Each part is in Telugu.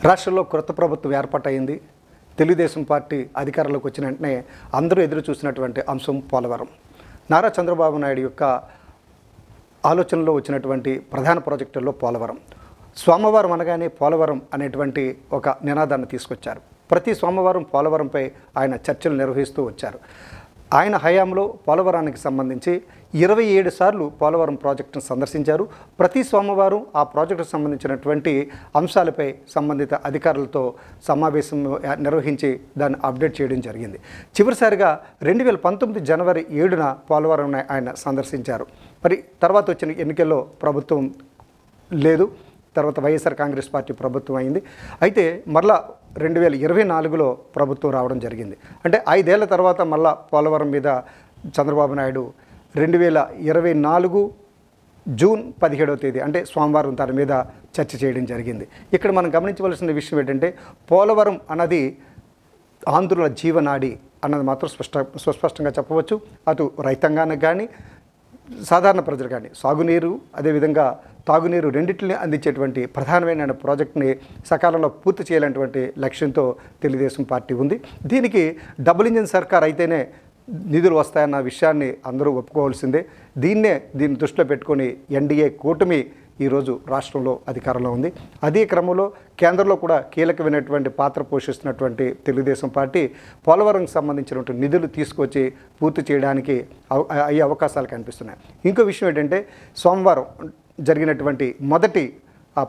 రాష్ట్రంలో కొత్త ప్రభుత్వం ఏర్పాటైంది. తెలుగుదేశం పార్టీ అధికారంలోకి వచ్చిన వెంటనే అందరూ ఎదురు చూసినటువంటి అంశం పోలవరం. నారా చంద్రబాబు నాయుడు యొక్క ఆలోచనలో వచ్చినటువంటి ప్రధాన ప్రాజెక్టుల్లో పోలవరం. సోమవారం అనగానే పోలవరం అనేటువంటి ఒక నినాదాన్ని తీసుకొచ్చారు. ప్రతి సోమవారం పోలవరంపై ఆయన చర్చలు నిర్వహిస్తూ వచ్చారు. ఆయన హయాంలో పోలవరానికి సంబంధించి 27 సార్లు పోలవరం ప్రాజెక్టును సందర్శించారు. ప్రతి సోమవారం ఆ ప్రాజెక్టుకు సంబంధించినటువంటి అంశాలపై సంబంధిత అధికారులతో సమావేశం నిర్వహించి దాన్ని అప్డేట్ చేయడం జరిగింది. చివరిసారిగా 2019 జనవరి 7న పోలవరం ఆయన సందర్శించారు. మరి తర్వాత వచ్చిన ఎన్నికల్లో ప్రభుత్వం లేదు. తర్వాత వైఎస్ఆర్ కాంగ్రెస్ పార్టీ ప్రభుత్వం అయింది. అయితే మరలా 2024లో ప్రభుత్వం రావడం జరిగింది. అంటే 5 ఏళ్ల తర్వాత మళ్ళా పోలవరం మీద చంద్రబాబు నాయుడు 2024 జూన్ 17వ తేదీ అంటే సోమవారం దాని మీద చర్చ చేయడం జరిగింది. ఇక్కడ మనం గమనించవలసిన విషయం ఏంటంటే పోలవరం అన్నది ఆంధ్రుల జీవనాడి అన్నది మాత్రం సుస్పష్టంగా చెప్పవచ్చు. అటు రైతాంగానికి కానీ సాధారణ ప్రజలు కానీ సాగునీరు అదేవిధంగా తాగునీరు రెండింటిని అందించేటువంటి ప్రధానమైన ప్రాజెక్టుని సకాలంలో పూర్తి చేయాలనేటువంటి లక్ష్యంతో తెలుగుదేశం పార్టీ ఉంది. దీనికి డబుల్ ఇంజిన్ సర్కార్ అయితేనే నిధులు వస్తాయన్న విషయాన్ని అందరూ ఒప్పుకోవాల్సిందే. దీన్ని దృష్టిలో పెట్టుకొని ఎన్డీఏ కూటమి ఈరోజు రాష్ట్రంలో అధికారంలో ఉంది. అదే క్రమంలో కేంద్రంలో కూడా కీలకమైనటువంటి పాత్ర పోషిస్తున్నటువంటి తెలుగుదేశం పార్టీ పోలవరంకి సంబంధించినటువంటి నిధులు తీసుకొచ్చి పూర్తి చేయడానికి అయ్యే అవకాశాలు కనిపిస్తున్నాయి. ఇంకో విషయం ఏంటంటే సోమవారం జరిగినటువంటి మొదటి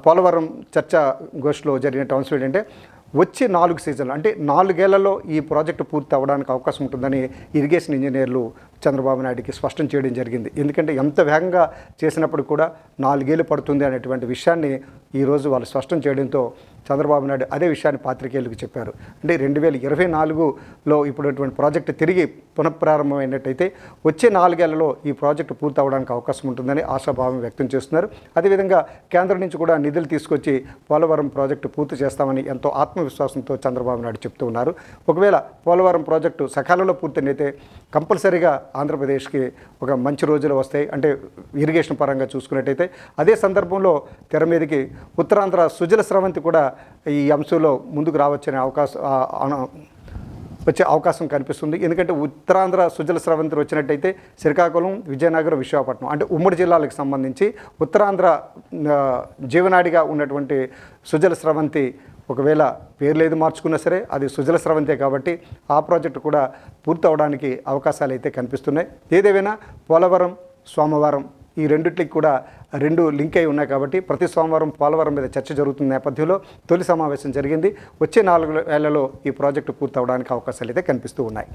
పోలవరం చర్చా గోష్ఠిలో జరిగిన అంశం ఏంటంటే వచ్చే 4 సీజన్లు అంటే 4 ఏళ్లలో ఈ ప్రాజెక్టు పూర్తి అవ్వడానికి అవకాశం ఉంటుందని ఇరిగేషన్ ఇంజనీర్లు చంద్రబాబు నాయుడికి స్పష్టం చేయడం జరిగింది. ఎందుకంటే ఎంత వేగంగా చేసినప్పుడు కూడా 4 ఏళ్ళు పడుతుంది అనేటువంటి విషయాన్ని ఈరోజు వాళ్ళు స్పష్టం చేయడంతో చంద్రబాబు నాయుడు అదే విషయాన్ని పాత్రికేయులకు చెప్పారు. అంటే 2024లో ఇప్పుడున్నటువంటి ప్రాజెక్టు తిరిగి పునఃప్రారంభమైనట్టయితే వచ్చే 4 ఏళ్లలో ఈ ప్రాజెక్టు పూర్తి అవ్వడానికి అవకాశం ఉంటుందని ఆశాభావం వ్యక్తం చేస్తున్నారు. అదేవిధంగా కేంద్రం నుంచి కూడా నిధులు తీసుకొచ్చి పోలవరం ప్రాజెక్టు పూర్తి చేస్తామని ఎంతో ఆత్మవిశ్వాసంతో చంద్రబాబు నాయుడు చెప్తూ ఉన్నారు. ఒకవేళ పోలవరం ప్రాజెక్టు సకాలంలో పూర్తయితే కంపల్సరీగా ఆంధ్రప్రదేశ్కి ఒక మంచి రోజులు వస్తాయి. అంటే ఇరిగేషన్ పరంగా చూసుకున్నట్టయితే అదే సందర్భంలో తెర మీదకి ఉత్తరాంధ్ర సుజల స్రవంతి కూడా ఈ అంశంలో ముందుకు రావచ్చనే వచ్చే అవకాశం కనిపిస్తుంది. ఎందుకంటే ఉత్తరాంధ్ర సుజల స్రవంతి వచ్చినట్టయితే శ్రీకాకుళం, విజయనగరం, విశాఖపట్నం అంటే ఉమ్మడి జిల్లాలకు సంబంధించి ఉత్తరాంధ్ర జీవనాడిగా ఉన్నటువంటి సుజల స్రవంతి ఒకవేళ పేర్లు ఏది మార్చుకున్నా సరే అది సుజల స్రవంతే కాబట్టి ఆ ప్రాజెక్టు కూడా పూర్తి అవడానికి అవకాశాలు అయితే కనిపిస్తున్నాయి. ఏదేమైనా పోలవరం సోమవారం ఈ రెండిట్లకి కూడా 2 లింక్ అయి ఉన్నాయి కాబట్టి ప్రతి సోమవారం పోలవరం మీద చర్చ జరుగుతున్న నేపథ్యంలో తొలి సమావేశం జరిగింది. వచ్చే 4 ఏళ్లలో ఈ ప్రాజెక్టు పూర్తి అవడానికి అవకాశాలు అయితే కనిపిస్తూ ఉన్నాయి.